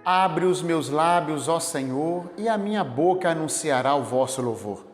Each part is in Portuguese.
Abre os meus lábios, ó Senhor, e a minha boca anunciará o vosso louvor.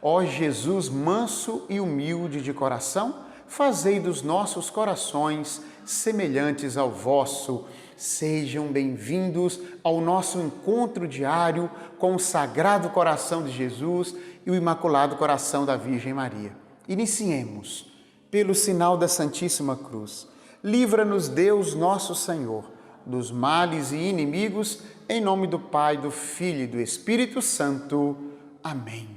Ó Jesus, manso e humilde de coração, fazei dos nossos corações semelhantes ao vosso. Sejam bem-vindos ao nosso encontro diário com o Sagrado Coração de Jesus e o Imaculado Coração da Virgem Maria. Iniciemos pelo sinal da Santíssima Cruz. Livra-nos, Deus nosso Senhor, dos males e inimigos, em nome do Pai, do Filho e do Espírito Santo. Amém.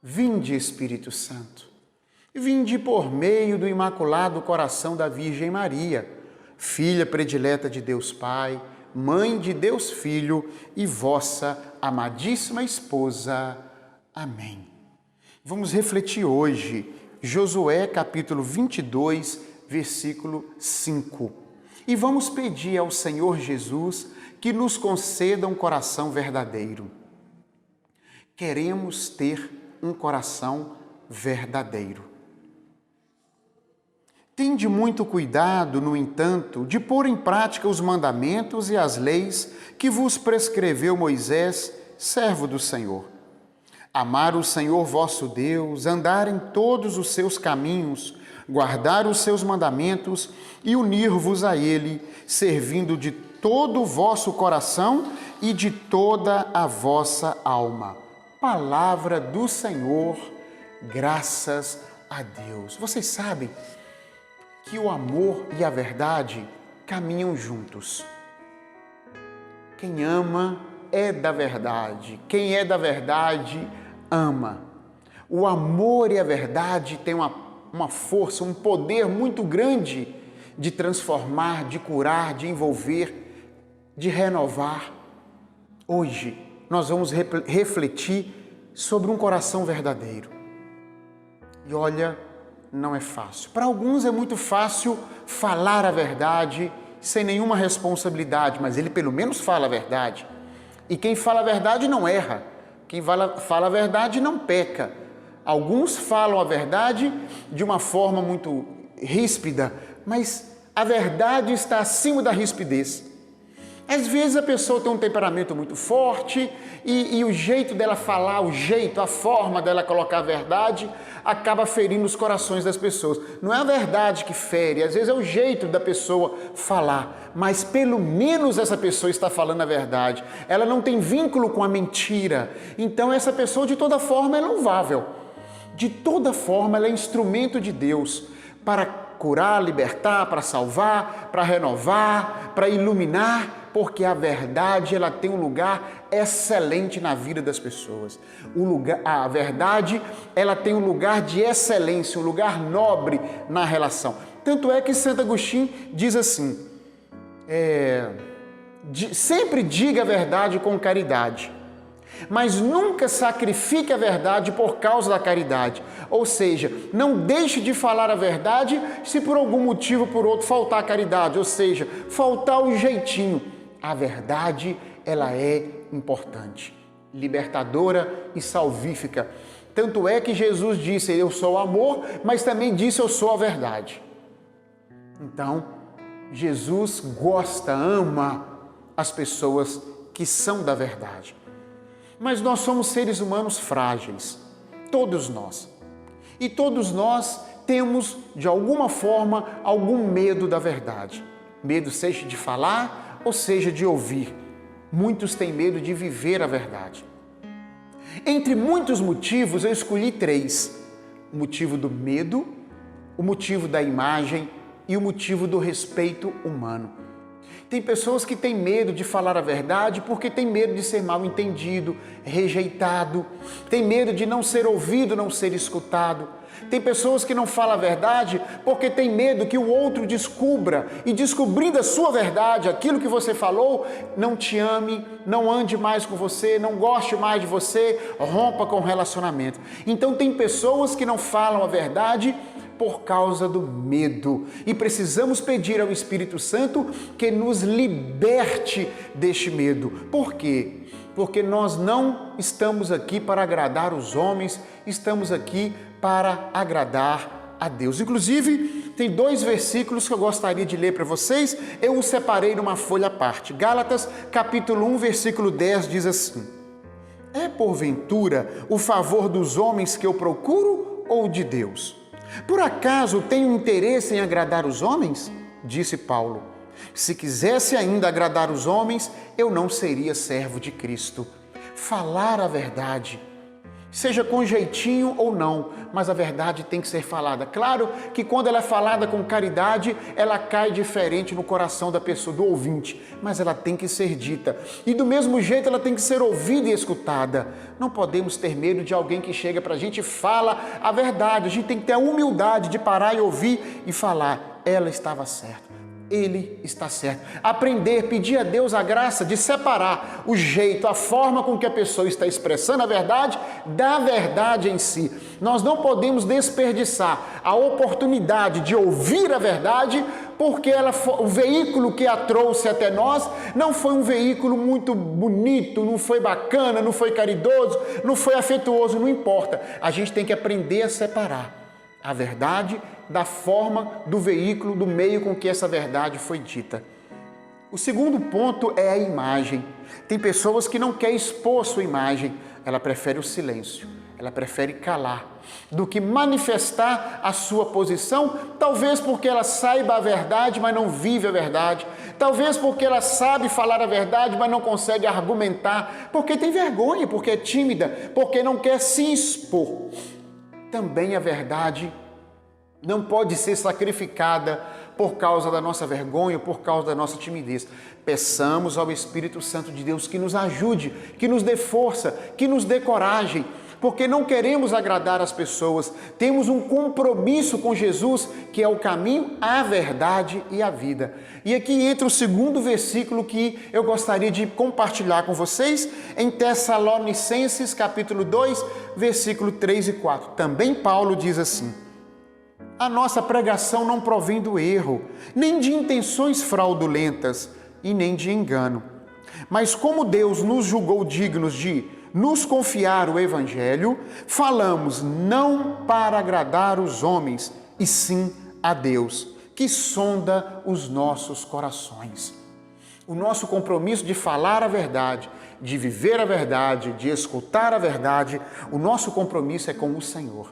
Vinde, Espírito Santo, vinde por meio do Imaculado Coração da Virgem Maria, filha predileta de Deus Pai, mãe de Deus Filho e vossa amadíssima esposa. Amém. Vamos refletir hoje, Josué capítulo 22, versículo 5. E vamos pedir ao Senhor Jesus que nos conceda um coração verdadeiro. Queremos ter um coração verdadeiro. Tende muito cuidado, no entanto, de pôr em prática os mandamentos e as leis que vos prescreveu Moisés, servo do Senhor. Amar o Senhor vosso Deus, andar em todos os seus caminhos, guardar os seus mandamentos e unir-vos a Ele, servindo de todo o vosso coração e de toda a vossa alma. Palavra do Senhor, graças a Deus. Vocês sabem que o amor e a verdade caminham juntos. Quem ama é da verdade. Quem é da verdade, ama. O amor e a verdade têm uma força, um poder muito grande de transformar, de curar, de envolver, de renovar. Hoje nós vamos refletir sobre um coração verdadeiro. E olha, não é fácil. Para alguns é muito fácil falar a verdade sem nenhuma responsabilidade, mas ele pelo menos fala a verdade. E quem fala a verdade não erra. Quem fala a verdade não peca. Alguns falam a verdade de uma forma muito ríspida, mas a verdade está acima da rispidez. Às vezes a pessoa tem um temperamento muito forte e o jeito dela falar, a forma dela colocar a verdade acaba ferindo os corações das pessoas. Não é a verdade que fere, às vezes é o jeito da pessoa falar, mas pelo menos essa pessoa está falando a verdade. Ela não tem vínculo com a mentira, então essa pessoa de toda forma é louvável. De toda forma ela é instrumento de Deus para curar, libertar, para salvar, para renovar, para iluminar, porque a verdade ela tem um lugar excelente na vida das pessoas. A verdade ela tem um lugar de excelência, um lugar nobre na relação. Tanto é que Santo Agostinho diz assim, sempre diga a verdade com caridade, mas nunca sacrifique a verdade por causa da caridade. Ou seja, não deixe de falar a verdade se por algum motivo ou por outro faltar a caridade, ou seja, faltar o jeitinho. A verdade, ela é importante, libertadora e salvífica. Tanto é que Jesus disse, eu sou o amor, mas também disse, eu sou a verdade. Então, Jesus gosta, ama as pessoas que são da verdade. Mas nós somos seres humanos frágeis, todos nós. E todos nós temos, de alguma forma, algum medo da verdade. Medo seja de falar, ou seja de ouvir. Muitos têm medo de viver a verdade. Entre muitos motivos, eu escolhi 3. O motivo do medo, o motivo da imagem e o motivo do respeito humano. Tem pessoas que têm medo de falar a verdade porque têm medo de ser mal entendido, rejeitado, tem medo de não ser ouvido, não ser escutado. Tem pessoas que não falam a verdade porque tem medo que o outro descubra e, descobrindo a sua verdade, aquilo que você falou, não te ame, não ande mais com você, não goste mais de você, rompa com o relacionamento. Então tem pessoas que não falam a verdade por causa do medo. E precisamos pedir ao Espírito Santo que nos liberte deste medo. Por quê? Porque nós não estamos aqui para agradar os homens, estamos aqui para agradar a Deus. Inclusive, tem 2 versículos que eu gostaria de ler para vocês, eu os separei numa folha à parte. Gálatas, capítulo 1, versículo 10 diz assim: é porventura o favor dos homens que eu procuro ou de Deus? Por acaso tenho interesse em agradar os homens? Disse Paulo. Se quisesse ainda agradar os homens, eu não seria servo de Cristo. Falar a verdade, seja com jeitinho ou não, mas a verdade tem que ser falada. Claro que quando ela é falada com caridade, ela cai diferente no coração da pessoa, do ouvinte, mas ela tem que ser dita. E do mesmo jeito ela tem que ser ouvida e escutada. Não podemos ter medo de alguém que chega para a gente e fala a verdade. A gente tem que ter a humildade de parar e ouvir e falar: ela estava certa. Ele está certo. Aprender, pedir a Deus a graça de separar o jeito, a forma com que a pessoa está expressando a verdade, da verdade em si. Nós não podemos desperdiçar a oportunidade de ouvir a verdade, porque o veículo que a trouxe até nós não foi um veículo muito bonito, não foi bacana, não foi caridoso, não foi afetuoso, não importa. A gente tem que aprender a separar a verdade da forma, do veículo, do meio com que essa verdade foi dita. O segundo ponto é a imagem. Tem pessoas que não querem expor sua imagem, ela prefere o silêncio, ela prefere calar, do que manifestar a sua posição, talvez porque ela saiba a verdade, mas não vive a verdade, talvez porque ela sabe falar a verdade, mas não consegue argumentar, porque tem vergonha, porque é tímida, porque não quer se expor. Também a verdade não pode ser sacrificada por causa da nossa vergonha, por causa da nossa timidez. Peçamos ao Espírito Santo de Deus que nos ajude, que nos dê força, que nos dê coragem, porque não queremos agradar as pessoas. Temos um compromisso com Jesus, que é o caminho, a verdade e a vida. E aqui entra o segundo versículo que eu gostaria de compartilhar com vocês, em Tessalonicenses, capítulo 2, versículo 3 e 4. Também Paulo diz assim: a nossa pregação não provém do erro, nem de intenções fraudulentas e nem de engano. Mas como Deus nos julgou dignos de nos confiar o Evangelho, falamos não para agradar os homens, e sim a Deus, que sonda os nossos corações. O nosso compromisso de falar a verdade, de viver a verdade, de escutar a verdade, o nosso compromisso é com o Senhor.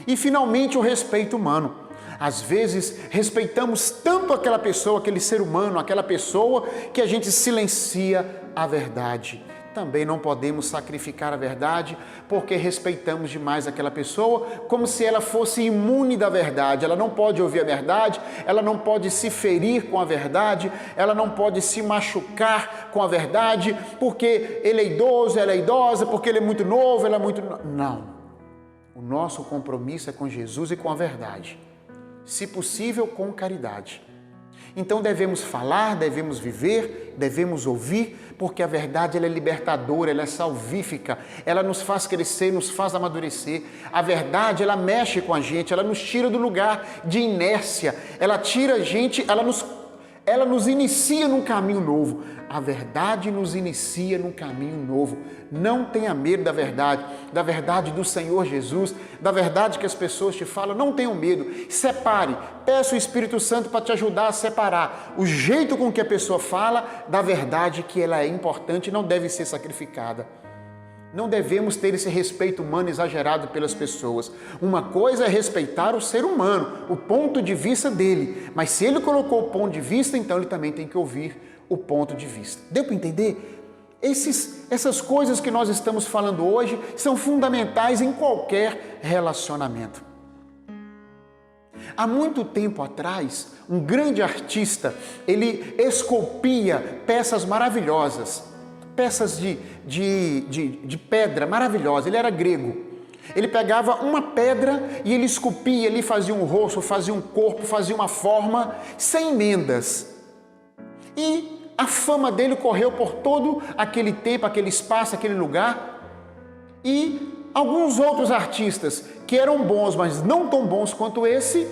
E finalmente o respeito humano. Às vezes respeitamos tanto aquela pessoa, aquele ser humano, aquela pessoa, que a gente silencia a verdade. Também não podemos sacrificar a verdade porque respeitamos demais aquela pessoa, como se ela fosse imune da verdade. Ela não pode ouvir a verdade, ela não pode se ferir com a verdade, ela não pode se machucar com a verdade, porque ele é idoso, ela é idosa, porque ele é muito novo, ela é muito... Não. O nosso compromisso é com Jesus e com a verdade, se possível com caridade. Então devemos falar, devemos viver, devemos ouvir, porque a verdade ela é libertadora, ela é salvífica, ela nos faz crescer, nos faz amadurecer. A verdade ela mexe com a gente, ela nos tira do lugar de inércia, ela tira a gente, ela nos inicia num caminho novo. A verdade nos inicia num caminho novo. Não tenha medo da verdade do Senhor Jesus, da verdade que as pessoas te falam. Não tenham medo. Separe. Peça o Espírito Santo para te ajudar a separar o jeito com que a pessoa fala da verdade, que ela é importante e não deve ser sacrificada. Não devemos ter esse respeito humano exagerado pelas pessoas. Uma coisa é respeitar o ser humano, o ponto de vista dele. Mas se ele colocou o ponto de vista, então ele também tem que ouvir o ponto de vista. Deu para entender? Essas coisas que nós estamos falando hoje são fundamentais em qualquer relacionamento. Há muito tempo atrás, um grande artista, ele esculpia peças maravilhosas, peças de pedra maravilhosa. Ele era grego. Ele pegava uma pedra e ele esculpia, ele fazia um rosto, fazia um corpo, fazia uma forma, sem emendas. E a fama dele correu por todo aquele tempo, aquele espaço, aquele lugar. E alguns outros artistas que eram bons, mas não tão bons quanto esse,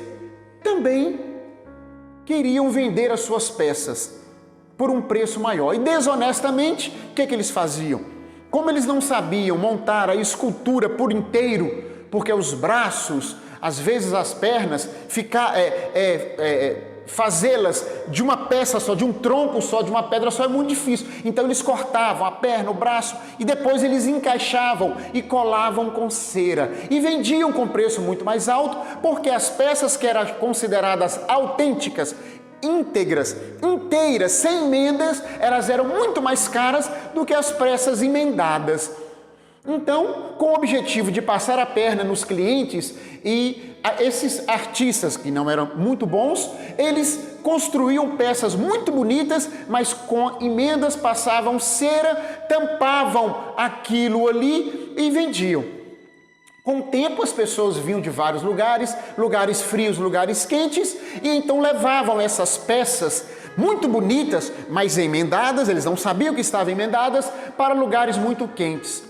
também queriam vender as suas peças por um preço maior. E desonestamente, o que eles faziam? Como eles não sabiam montar a escultura por inteiro, porque os braços, Às vezes as pernas, fazê-las de uma peça só, de um tronco só, de uma pedra só é muito difícil. Então eles cortavam a perna, o braço e depois eles encaixavam e colavam com cera e vendiam com preço muito mais alto, porque as peças que eram consideradas autênticas, íntegras, inteiras, sem emendas, elas eram muito mais caras do que as peças emendadas. Então, com o objetivo de passar a perna nos clientes, e esses artistas que não eram muito bons, eles construíam peças muito bonitas, mas com emendas passavam cera, tampavam aquilo ali e vendiam. Com o tempo, as pessoas vinham de vários lugares, lugares frios, lugares quentes, e então levavam essas peças muito bonitas, mas emendadas, eles não sabiam que estavam emendadas, para lugares muito quentes.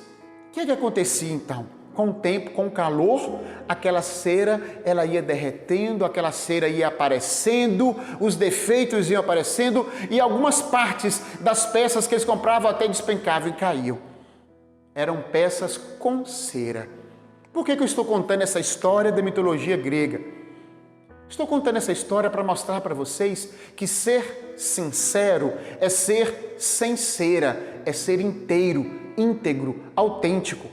O que acontecia então? Com o tempo, com o calor, aquela cera ela ia derretendo, aquela cera ia aparecendo, os defeitos iam aparecendo e algumas partes das peças que eles compravam até despencavam e caíam. Eram peças com cera. Por que eu estou contando essa história da mitologia grega? Estou contando essa história para mostrar para vocês que ser sincero é ser sem cera, é ser inteiro, íntegro, autêntico.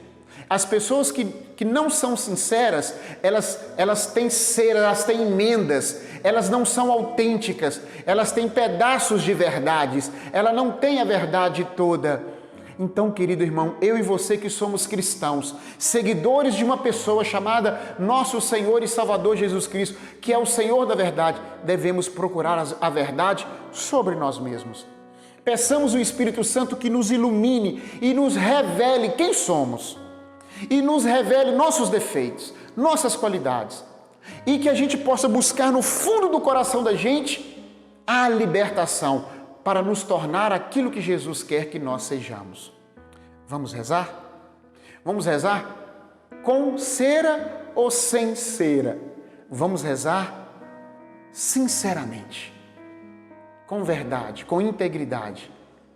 As pessoas que não são sinceras, elas têm cera, elas têm emendas, elas não são autênticas, elas têm pedaços de verdades, ela não tem a verdade toda. Então, querido irmão, eu e você que somos cristãos, seguidores de uma pessoa chamada Nosso Senhor e Salvador Jesus Cristo, que é o Senhor da verdade, devemos procurar a verdade sobre nós mesmos. Peçamos o Espírito Santo que nos ilumine e nos revele quem somos, e nos revele nossos defeitos, nossas qualidades, e que a gente possa buscar no fundo do coração da gente a libertação para nos tornar aquilo que Jesus quer que nós sejamos. Vamos rezar? Vamos rezar com cera ou sem cera? Vamos rezar sinceramente, com verdade, com integridade,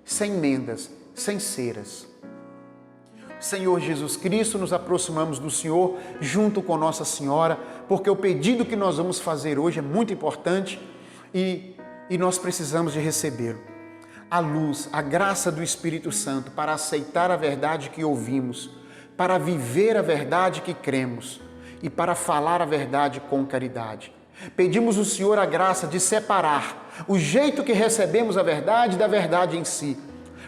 sem emendas, sem ceras. Senhor Jesus Cristo, nos aproximamos do Senhor junto com Nossa Senhora, porque o pedido que nós vamos fazer hoje é muito importante e nós precisamos de recebê-lo. A luz, a graça do Espírito Santo para aceitar a verdade que ouvimos, para viver a verdade que cremos e para falar a verdade com caridade. Pedimos ao Senhor a graça de separar o jeito que recebemos a verdade da verdade em si,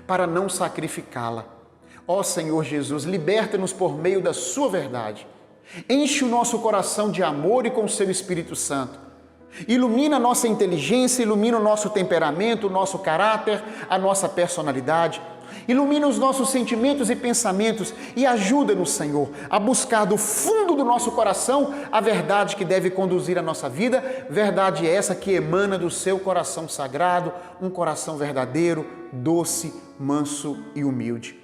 para não sacrificá-la. Ó Senhor Jesus, liberta-nos por meio da sua verdade. Enche o nosso coração de amor e com o seu Espírito Santo. Ilumina a nossa inteligência, ilumina o nosso temperamento, o nosso caráter, a nossa personalidade. Ilumina os nossos sentimentos e pensamentos e ajuda-nos, Senhor, a buscar do fundo do nosso coração a verdade que deve conduzir a nossa vida, verdade essa que emana do seu coração sagrado, um coração verdadeiro, doce, manso e humilde.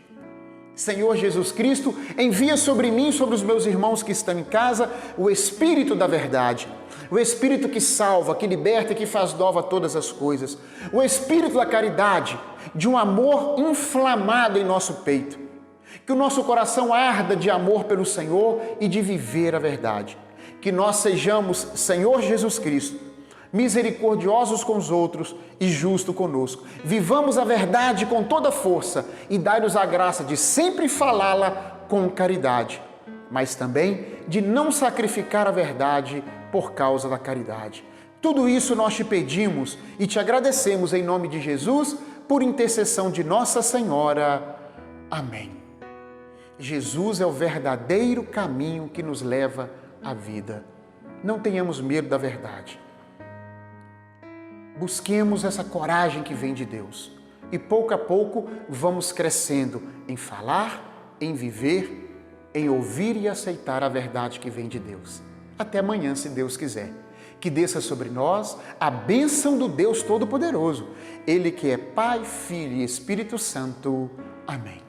Senhor Jesus Cristo, envia sobre mim e sobre os meus irmãos que estão em casa o Espírito da verdade, o Espírito que salva, que liberta e que faz nova todas as coisas, o Espírito da caridade, de um amor inflamado em nosso peito, que o nosso coração arda de amor pelo Senhor e de viver a verdade, que nós sejamos, Senhor Jesus Cristo, misericordiosos com os outros e justo conosco. Vivamos a verdade com toda força e dai-nos a graça de sempre falá-la com caridade, mas também de não sacrificar a verdade por causa da caridade. Tudo isso nós te pedimos e te agradecemos em nome de Jesus, por intercessão de Nossa Senhora. Amém. Jesus é o verdadeiro caminho que nos leva à vida. Não tenhamos medo da verdade. Busquemos essa coragem que vem de Deus e pouco a pouco vamos crescendo em falar, em viver, em ouvir e aceitar a verdade que vem de Deus. Até amanhã, se Deus quiser. Que desça sobre nós a bênção do Deus Todo-Poderoso, Ele que é Pai, Filho e Espírito Santo. Amém.